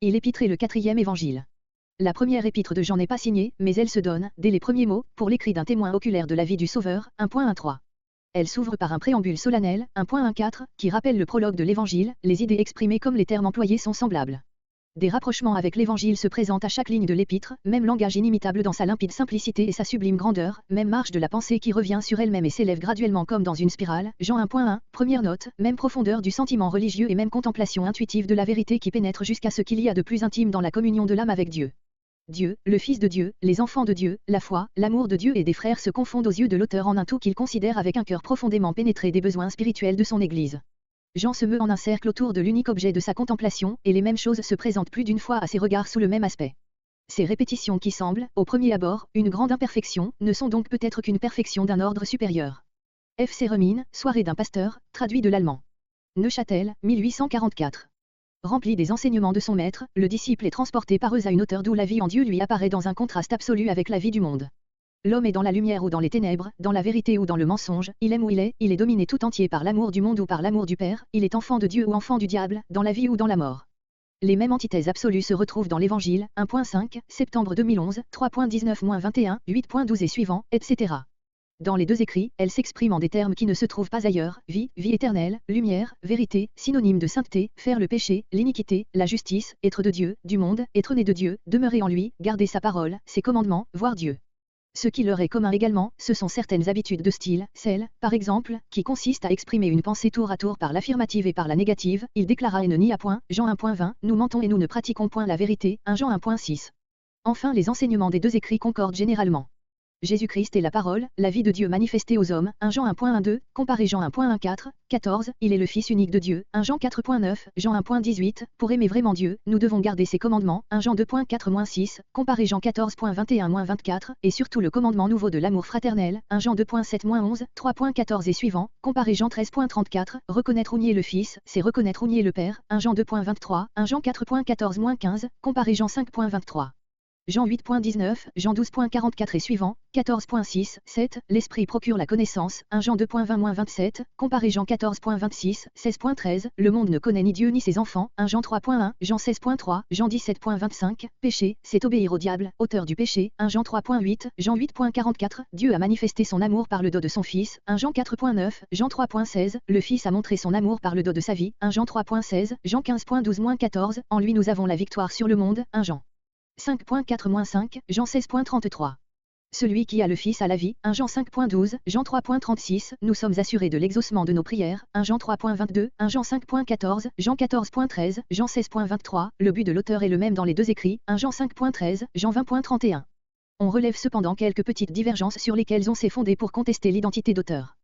Et l'épître est le quatrième évangile. La première épître de Jean n'est pas signée, mais elle se donne, dès les premiers mots, pour l'écrit d'un témoin oculaire de la vie du Sauveur, 1.13. Elle s'ouvre par un préambule solennel, 1.14, qui rappelle le prologue de l'Évangile, les idées exprimées comme les termes employés sont semblables. Des rapprochements avec l'Évangile se présentent à chaque ligne de l'épître, même langage inimitable dans sa limpide simplicité et sa sublime grandeur, même marche de la pensée qui revient sur elle-même et s'élève graduellement comme dans une spirale, Jean 1.1, première note, même profondeur du sentiment religieux et même contemplation intuitive de la vérité qui pénètre jusqu'à ce qu'il y a de plus intime dans la communion de l'âme avec Dieu. Dieu, le Fils de Dieu, les enfants de Dieu, la foi, l'amour de Dieu et des frères se confondent aux yeux de l'auteur en un tout qu'il considère avec un cœur profondément pénétré des besoins spirituels de son Église. Jean se meut en un cercle autour de l'unique objet de sa contemplation, et les mêmes choses se présentent plus d'une fois à ses regards sous le même aspect. Ces répétitions qui semblent, au premier abord, une grande imperfection, ne sont donc peut-être qu'une perfection d'un ordre supérieur. F. Sérémine, Soirée d'un pasteur, traduit de l'allemand. Neuchâtel, 1844. Rempli des enseignements de son maître, le disciple est transporté par eux à une hauteur d'où la vie en Dieu lui apparaît dans un contraste absolu avec la vie du monde. L'homme est dans la lumière ou dans les ténèbres, dans la vérité ou dans le mensonge, il aime ou il est dominé tout entier par l'amour du monde ou par l'amour du Père, il est enfant de Dieu ou enfant du diable, dans la vie ou dans la mort. Les mêmes antithèses absolues se retrouvent dans l'Évangile, 1.5, septembre 2011, 3.19-21, 8.12 et suivants, etc. Dans les deux écrits, elles s'expriment en des termes qui ne se trouvent pas ailleurs, vie, vie éternelle, lumière, vérité, synonyme de sainteté, faire le péché, l'iniquité, la justice, être de Dieu, du monde, être né de Dieu, demeurer en lui, garder sa parole, ses commandements, voir Dieu. Ce qui leur est commun également, ce sont certaines habitudes de style, celles, par exemple, qui consistent à exprimer une pensée tour à tour par l'affirmative et par la négative, il déclara et ne nia point, Jean 1.20, nous mentons et nous ne pratiquons point la vérité, 1 Jean 1.6. Enfin les enseignements des deux écrits concordent généralement. Jésus-Christ est la parole, la vie de Dieu manifestée aux hommes, 1 Jean 1.12, comparé Jean 1.14, 14, il est le Fils unique de Dieu, 1 Jean 4.9, Jean 1.18, pour aimer vraiment Dieu, nous devons garder ses commandements, 1 Jean 2.4-6, comparé Jean 14.21-24, et surtout le commandement nouveau de l'amour fraternel, 1 Jean 2.7-11, 3.14 et suivant, comparé Jean 13.34, reconnaître ou nier le Fils, c'est reconnaître ou nier le Père, 1 Jean 2.23, 1 Jean 4.14-15, comparé Jean 5.23. Jean 8.19, Jean 12.44 et suivant, 14.6, 7, l'Esprit procure la connaissance, 1 Jean 2.20-27, comparé Jean 14.26, 16.13, le monde ne connaît ni Dieu ni ses enfants, 1 Jean 3.1, Jean 16.3, Jean 17.25, péché, c'est obéir au diable, auteur du péché, 1 Jean 3.8, Jean 8.44, Dieu a manifesté son amour par le dos de son Fils, 1 Jean 4.9, Jean 3.16, le Fils a montré son amour par le dos de sa vie, 1 Jean 3.16, Jean 15.12-14, en lui nous avons la victoire sur le monde, 1 Jean 5.4-5, Jean 16.33. Celui qui a le Fils a la vie, 1 Jean 5.12, Jean 3.36, nous sommes assurés de l'exaucement de nos prières, 1 Jean 3.22, 1 Jean 5.14, Jean 14.13, Jean 16.23, le but de l'auteur est le même dans les deux écrits, 1 Jean 5.13, Jean 20.31. On relève cependant quelques petites divergences sur lesquelles on s'est fondé pour contester l'identité d'auteur.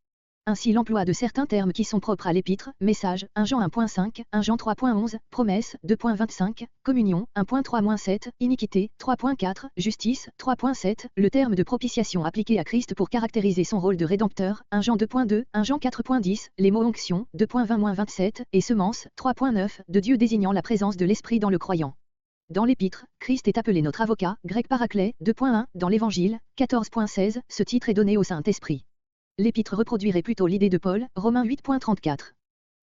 Ainsi l'emploi de certains termes qui sont propres à l'épître, message, 1 Jean 1.5, 1 Jean 3.11, promesse, 2.25, communion, 1.3-7, iniquité, 3.4, justice, 3.7, le terme de propitiation appliqué à Christ pour caractériser son rôle de rédempteur, 1 Jean 2.2, 1 Jean 4.10, les mots onction, 2.20-27, et semence, 3.9, de Dieu désignant la présence de l'Esprit dans le croyant. Dans l'épître, Christ est appelé notre avocat, grec paraclet, 2.1, dans l'Évangile, 14.16, ce titre est donné au Saint-Esprit. L'épître reproduirait plutôt l'idée de Paul, Romains 8.34.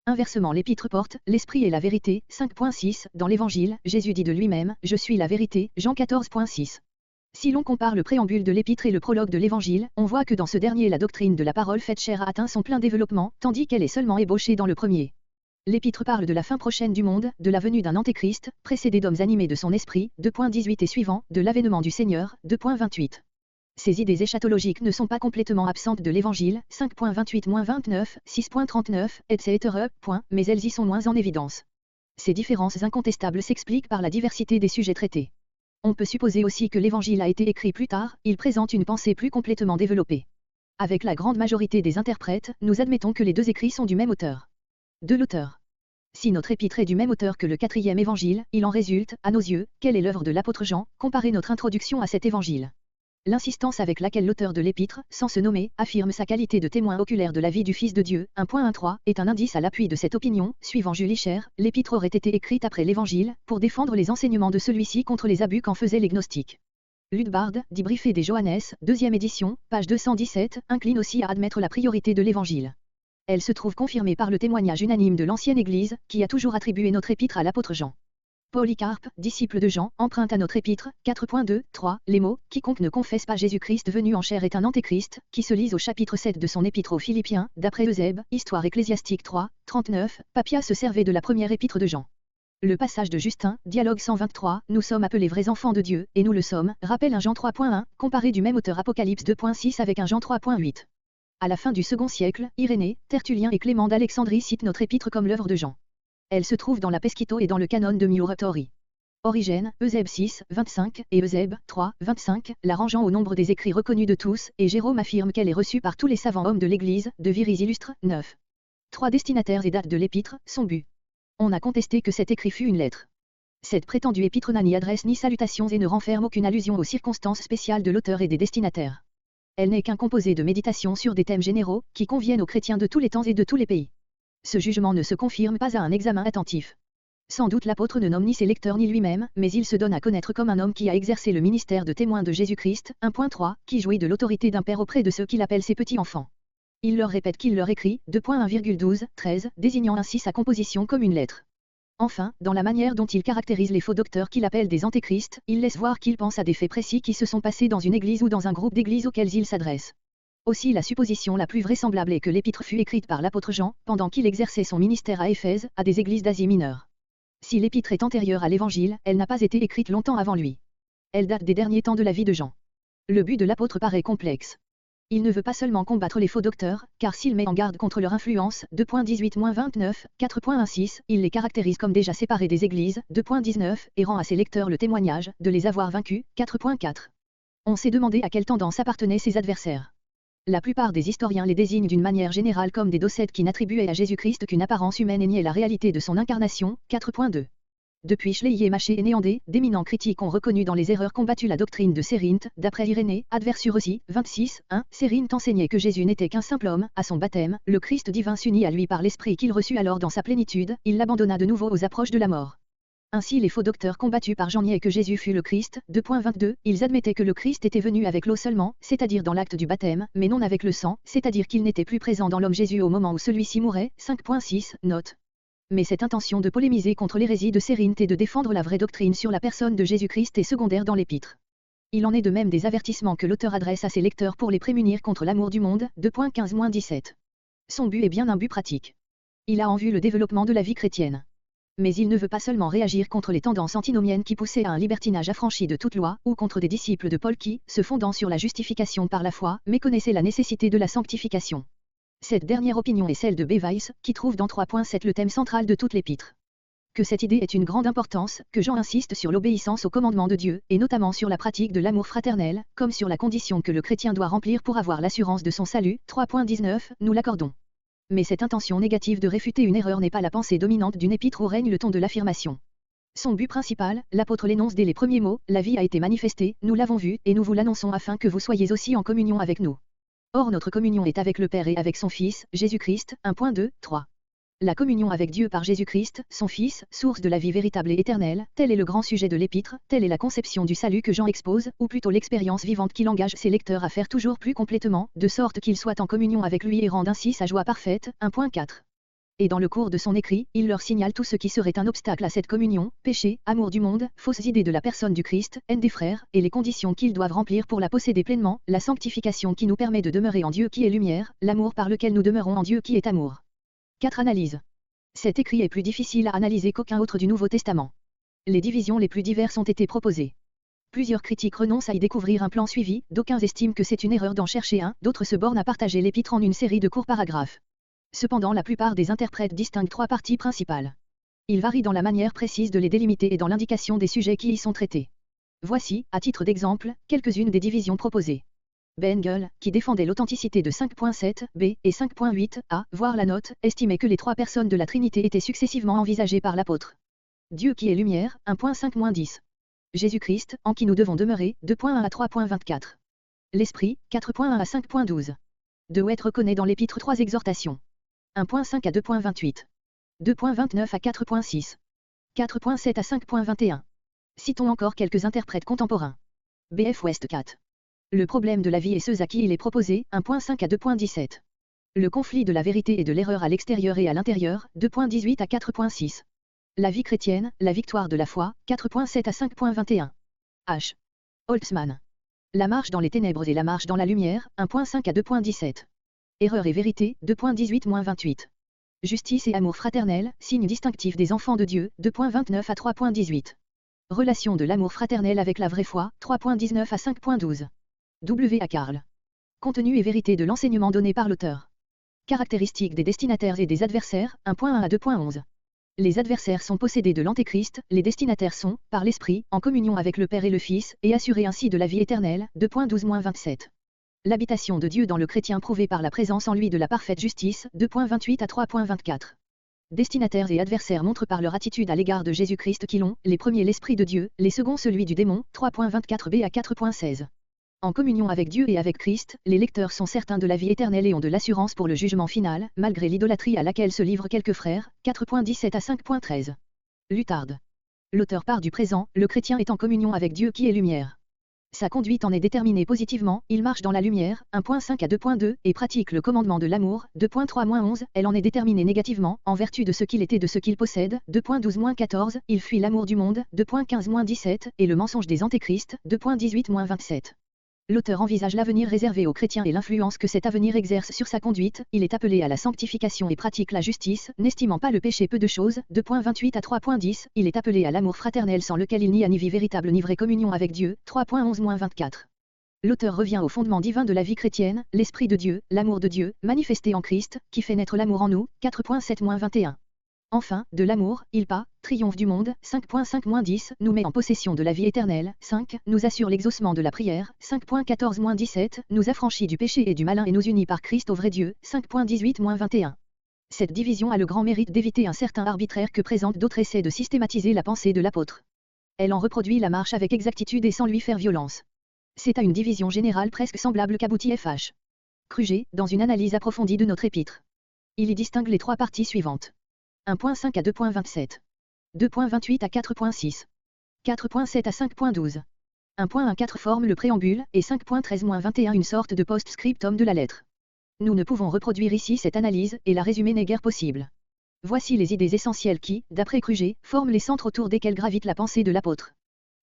Inversement l'épître porte, l'Esprit est la vérité, 5.6, dans l'Évangile, Jésus dit de lui-même, je suis la vérité, Jean 14.6. Si l'on compare le préambule de l'épître et le prologue de l'Évangile, on voit que dans ce dernier la doctrine de la parole faite chair a atteint son plein développement, tandis qu'elle est seulement ébauchée dans le premier. L'épître parle de la fin prochaine du monde, de la venue d'un antéchrist, précédé d'hommes animés de son esprit, 2.18 et suivant, de l'avènement du Seigneur, 2.28. Ces idées éschatologiques ne sont pas complètement absentes de l'Évangile, 5.28-29, 6.39, etc. Mais elles y sont moins en évidence. Ces différences incontestables s'expliquent par la diversité des sujets traités. On peut supposer aussi que l'Évangile a été écrit plus tard, il présente une pensée plus complètement développée. Avec la grande majorité des interprètes, nous admettons que les deux écrits sont du même auteur. De l'auteur. Si notre épître est du même auteur que le quatrième évangile, il en résulte, à nos yeux, quelle est l'œuvre de l'apôtre Jean, comparez notre introduction à cet évangile. L'insistance avec laquelle l'auteur de l'épître, sans se nommer, affirme sa qualité de témoin oculaire de la vie du Fils de Dieu, 1.13, est un indice à l'appui de cette opinion. Suivant Julie Cher, l'épître aurait été écrite après l'Évangile, pour défendre les enseignements de celui-ci contre les abus qu'en faisaient les gnostiques. Ludbard, dit Briefé des Johannes, 2e édition, page 217, incline aussi à admettre la priorité de l'Évangile. Elle se trouve confirmée par le témoignage unanime de l'ancienne Église, qui a toujours attribué notre épître à l'apôtre Jean. Polycarpe, disciple de Jean, emprunte à notre épître, 4.2, 3, les mots « Quiconque ne confesse pas Jésus-Christ venu en chair est un antéchrist », qui se lisent au chapitre 7 de son épître aux Philippiens, d'après Eusèbe, Histoire ecclésiastique 3, 39, Papias se servait de la première épître de Jean. Le passage de Justin, dialogue 123, nous sommes appelés vrais enfants de Dieu, et nous le sommes, rappelle un Jean 3.1, comparé du même auteur Apocalypse 2.6 avec un Jean 3.8. À la fin du second siècle, Irénée, Tertullien et Clément d'Alexandrie citent notre épître comme l'œuvre de Jean. Elle se trouve dans la Pesquito et dans le canon de Muratori. Origène, Eusèbe 6, 25, et Eusèbe 3, 25, la rangeant au nombre des écrits reconnus de tous, et Jérôme affirme qu'elle est reçue par tous les savants hommes de l'Église, de Viris illustre, 9. 3 destinataires et date de l'épître, son but. On a contesté que cet écrit fût une lettre. Cette prétendue épître n'a ni adresse ni salutations et ne renferme aucune allusion aux circonstances spéciales de l'auteur et des destinataires. Elle n'est qu'un composé de méditations sur des thèmes généraux, qui conviennent aux chrétiens de tous les temps et de tous les pays. Ce jugement ne se confirme pas à un examen attentif. Sans doute l'apôtre ne nomme ni ses lecteurs ni lui-même, mais il se donne à connaître comme un homme qui a exercé le ministère de témoin de Jésus-Christ, 1.3, qui jouit de l'autorité d'un père auprès de ceux qu'il appelle ses petits-enfants. Il leur répète qu'il leur écrit, 2.1,12, 13, désignant ainsi sa composition comme une lettre. Enfin, dans la manière dont il caractérise les faux docteurs qu'il appelle des antéchrists, il laisse voir qu'il pense à des faits précis qui se sont passés dans une église ou dans un groupe d'églises auxquels il s'adresse. Aussi la supposition la plus vraisemblable est que l'épître fut écrite par l'apôtre Jean, pendant qu'il exerçait son ministère à Éphèse, à des églises d'Asie mineure. Si l'épître est antérieure à l'Évangile, elle n'a pas été écrite longtemps avant lui. Elle date des derniers temps de la vie de Jean. Le but de l'apôtre paraît complexe. Il ne veut pas seulement combattre les faux docteurs, car s'il met en garde contre leur influence, 2.18-29, 4.16, il les caractérise comme déjà séparés des églises, 2.19, et rend à ses lecteurs le témoignage, de les avoir vaincus, 4.4. On s'est demandé à quelle tendance appartenaient ses adversaires. La plupart des historiens les désignent d'une manière générale comme des docètes qui n'attribuaient à Jésus-Christ qu'une apparence humaine et niaient la réalité de son incarnation, 4.2. Depuis Schleyer et Maché et Néandé, d'éminents critiques ont reconnu dans les erreurs combattu la doctrine de Cérinthe, d'après Irénée, Adversus aussi, 26, 1, Cérinthe enseignait que Jésus n'était qu'un simple homme, à son baptême, le Christ divin s'unit à lui par l'Esprit qu'il reçut alors dans sa plénitude, il l'abandonna de nouveau aux approches de la mort. Ainsi les faux docteurs combattus par Jean niaient que Jésus fut le Christ, 2.22, ils admettaient que le Christ était venu avec l'eau seulement, c'est-à-dire dans l'acte du baptême, mais non avec le sang, c'est-à-dire qu'il n'était plus présent dans l'homme Jésus au moment où celui-ci mourait, 5.6, note. Mais cette intention de polémiser contre l'hérésie de Cérinthe et de défendre la vraie doctrine sur la personne de Jésus-Christ est secondaire dans l'épître. Il en est de même des avertissements que l'auteur adresse à ses lecteurs pour les prémunir contre l'amour du monde, 2.15-17. Son but est bien un but pratique. Il a en vue le développement de la vie chrétienne. Mais il ne veut pas seulement réagir contre les tendances antinomiennes qui poussaient à un libertinage affranchi de toute loi, ou contre des disciples de Paul qui, se fondant sur la justification par la foi, méconnaissaient la nécessité de la sanctification. Cette dernière opinion est celle de B. Weiss, qui trouve dans 3.7 le thème central de toute l'épître. Que cette idée est une grande importance, que Jean insiste sur l'obéissance aux commandements de Dieu, et notamment sur la pratique de l'amour fraternel, comme sur la condition que le chrétien doit remplir pour avoir l'assurance de son salut, 3.19, nous l'accordons. Mais cette intention négative de réfuter une erreur n'est pas la pensée dominante d'une épître où règne le ton de l'affirmation. Son but principal, l'apôtre l'énonce dès les premiers mots, la vie a été manifestée, nous l'avons vue, et nous vous l'annonçons afin que vous soyez aussi en communion avec nous. Or notre communion est avec le Père et avec son Fils, Jésus-Christ, 1.2, 3. La communion avec Dieu par Jésus-Christ, son Fils, source de la vie véritable et éternelle, tel est le grand sujet de l'épître, telle est la conception du salut que Jean expose, ou plutôt l'expérience vivante qu'il engage ses lecteurs à faire toujours plus complètement, de sorte qu'ils soient en communion avec lui et rendent ainsi sa joie parfaite, 1.4. Et dans le cours de son écrit, il leur signale tout ce qui serait un obstacle à cette communion, péché, amour du monde, fausses idées de la personne du Christ, haine des frères, et les conditions qu'ils doivent remplir pour la posséder pleinement, la sanctification qui nous permet de demeurer en Dieu qui est lumière, l'amour par lequel nous demeurons en Dieu qui est amour. 4 analyses. Cet écrit est plus difficile à analyser qu'aucun autre du Nouveau Testament. Les divisions les plus diverses ont été proposées. Plusieurs critiques renoncent à y découvrir un plan suivi, d'aucuns estiment que c'est une erreur d'en chercher un, d'autres se bornent à partager l'épître en une série de courts paragraphes. Cependant la plupart des interprètes distinguent 3 parties principales. Ils varient dans la manière précise de les délimiter et dans l'indication des sujets qui y sont traités. Voici, à titre d'exemple, quelques-unes des divisions proposées. Bengel, qui défendait l'authenticité de 5.7, B, et 5.8, A, voire la note, estimait que les 3 personnes de la Trinité étaient successivement envisagées par l'apôtre. Dieu qui est lumière, 1.5-10. Jésus-Christ, en qui nous devons demeurer, 2.1 à 3.24. L'Esprit, 4.1 à 5.12. De Wet reconnaît dans l'épître 3 exhortations. 1.5 à 2.28. 2.29 à 4.6. 4.7 à 5.21. Citons encore quelques interprètes contemporains. B.F. Westcott. Le problème de la vie et ceux à qui il est proposé, 1.5 à 2.17. Le conflit de la vérité et de l'erreur à l'extérieur et à l'intérieur, 2.18 à 4.6. La vie chrétienne, la victoire de la foi, 4.7 à 5.21. H. Holtzman. La marche dans les ténèbres et la marche dans la lumière, 1.5 à 2.17. Erreur et vérité, 2.18-28. Justice et amour fraternel, signe distinctif des enfants de Dieu, 2.29 à 3.18. Relation de l'amour fraternel avec la vraie foi, 3.19 à 5.12. W. A. Carl. Contenu et vérité de l'enseignement donné par l'auteur. Caractéristiques des destinataires et des adversaires, 1.1 à 2.11. Les adversaires sont possédés de l'Antéchrist, les destinataires sont, par l'Esprit, en communion avec le Père et le Fils, et assurés ainsi de la vie éternelle, 2.12-27. L'habitation de Dieu dans le chrétien prouvée par la présence en lui de la parfaite justice, 2.28 à 3.24. Destinataires et adversaires montrent par leur attitude à l'égard de Jésus-Christ qu'ils ont, les premiers l'Esprit de Dieu, les seconds celui du démon, 3.24b à 4.16. En communion avec Dieu et avec Christ, les lecteurs sont certains de la vie éternelle et ont de l'assurance pour le jugement final, malgré l'idolâtrie à laquelle se livrent quelques frères, 4.17 à 5.13. Lutarde. L'auteur part du présent, le chrétien est en communion avec Dieu qui est lumière. Sa conduite en est déterminée positivement, il marche dans la lumière, 1.5 à 2.2, et pratique le commandement de l'amour, 2.3-11, elle en est déterminée négativement, en vertu de ce qu'il est et de ce qu'il possède, 2.12-14, il fuit l'amour du monde, 2.15-17, et le mensonge des antéchrists, 2.18-27. L'auteur envisage l'avenir réservé aux chrétiens et l'influence que cet avenir exerce sur sa conduite, il est appelé à la sanctification et pratique la justice, n'estimant pas le péché peu de choses, 2.28 à 3.10, il est appelé à l'amour fraternel sans lequel il n'y a ni vie véritable ni vraie communion avec Dieu, 3.11-24. L'auteur revient au fondement divin de la vie chrétienne, l'Esprit de Dieu, l'amour de Dieu, manifesté en Christ, qui fait naître l'amour en nous, 4.7-21. Enfin, de l'amour, il triomphe du monde, 5.5-10, nous met en possession de la vie éternelle, 5, nous assure l'exaucement de la prière, 5.14-17, nous affranchit du péché et du malin et nous unit par Christ au vrai Dieu, 5.18-21. Cette division a le grand mérite d'éviter un certain arbitraire que présentent d'autres essais de systématiser la pensée de l'apôtre. Elle en reproduit la marche avec exactitude et sans lui faire violence. C'est à une division générale presque semblable qu'aboutit F.H. Kruger, dans une analyse approfondie de notre épître. Il y distingue les trois parties suivantes. 1.5 à 2.27. 2.28 à 4.6. 4.7 à 5.12. 1.14 forme le préambule, et 5.13-21 une sorte de post-scriptum de la lettre. Nous ne pouvons reproduire ici cette analyse, et la résumer n'est guère possible. Voici les idées essentielles qui, d'après Kruger, forment les centres autour desquels gravite la pensée de l'apôtre.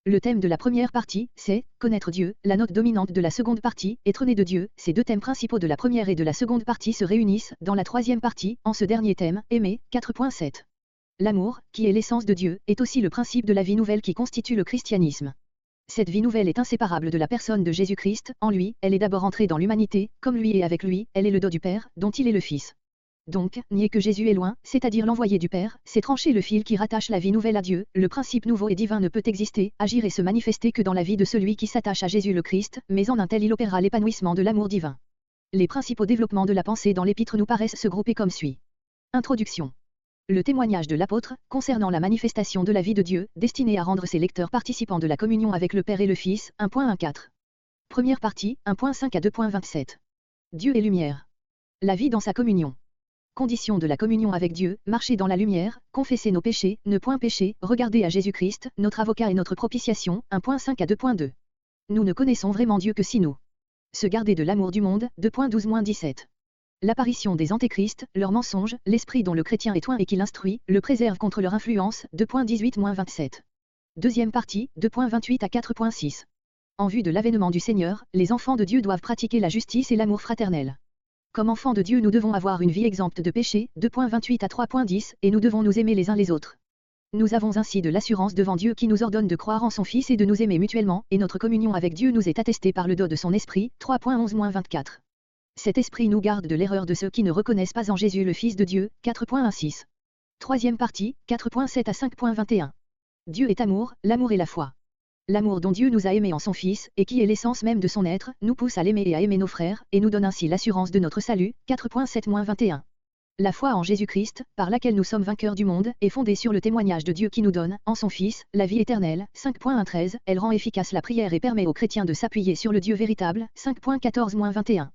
Le thème de la première partie, c'est « Connaître Dieu », la note dominante de la seconde partie, « Être né de Dieu », ces deux thèmes principaux de la première et de la seconde partie se réunissent, dans la troisième partie, en ce dernier thème, « Aimer », 4.7. L'amour, qui est l'essence de Dieu, est aussi le principe de la vie nouvelle qui constitue le christianisme. Cette vie nouvelle est inséparable de la personne de Jésus-Christ, en lui, elle est d'abord entrée dans l'humanité, comme lui et avec lui, elle est le dos du Père, dont il est le Fils. Donc, nier que Jésus est loin, c'est-à-dire l'envoyé du Père, c'est trancher le fil qui rattache la vie nouvelle à Dieu, le principe nouveau et divin ne peut exister, agir et se manifester que dans la vie de celui qui s'attache à Jésus le Christ, mais en un tel il opérera l'épanouissement de l'amour divin. Les principaux développements de la pensée dans l'épître nous paraissent se grouper comme suit. Introduction. Le témoignage de l'apôtre, concernant la manifestation de la vie de Dieu, destiné à rendre ses lecteurs participants de la communion avec le Père et le Fils, 1.14. Première partie, 1.5 à 2.27. Dieu et lumière. La vie dans sa communion. Condition de la communion avec Dieu, marcher dans la lumière, confesser nos péchés, ne point pécher, regarder à Jésus-Christ, notre avocat et notre propitiation, 1.5 à 2.2. Nous ne connaissons vraiment Dieu que si nous se garder de l'amour du monde, 2.12-17. L'apparition des antéchrists, leurs mensonges, l'esprit dont le chrétien est oint et qui l'instruit, le préserve contre leur influence, 2.18-27. Deuxième partie, 2.28 à 4.6. En vue de l'avènement du Seigneur, les enfants de Dieu doivent pratiquer la justice et l'amour fraternel. Comme enfants de Dieu nous devons avoir une vie exempte de péché, 2.28 à 3.10, et nous devons nous aimer les uns les autres. Nous avons ainsi de l'assurance devant Dieu qui nous ordonne de croire en son Fils et de nous aimer mutuellement, et notre communion avec Dieu nous est attestée par le don de son Esprit, 3.11-24. Cet Esprit nous garde de l'erreur de ceux qui ne reconnaissent pas en Jésus le Fils de Dieu, 4.16. Troisième partie, 4.7 à 5.21. Dieu est amour, l'amour est la foi. L'amour dont Dieu nous a aimés en son Fils, et qui est l'essence même de son être, nous pousse à l'aimer et à aimer nos frères, et nous donne ainsi l'assurance de notre salut, 4.7-21. La foi en Jésus-Christ, par laquelle nous sommes vainqueurs du monde, est fondée sur le témoignage de Dieu qui nous donne, en son Fils, la vie éternelle, 5.13, elle rend efficace la prière et permet aux chrétiens de s'appuyer sur le Dieu véritable, 5.14-21.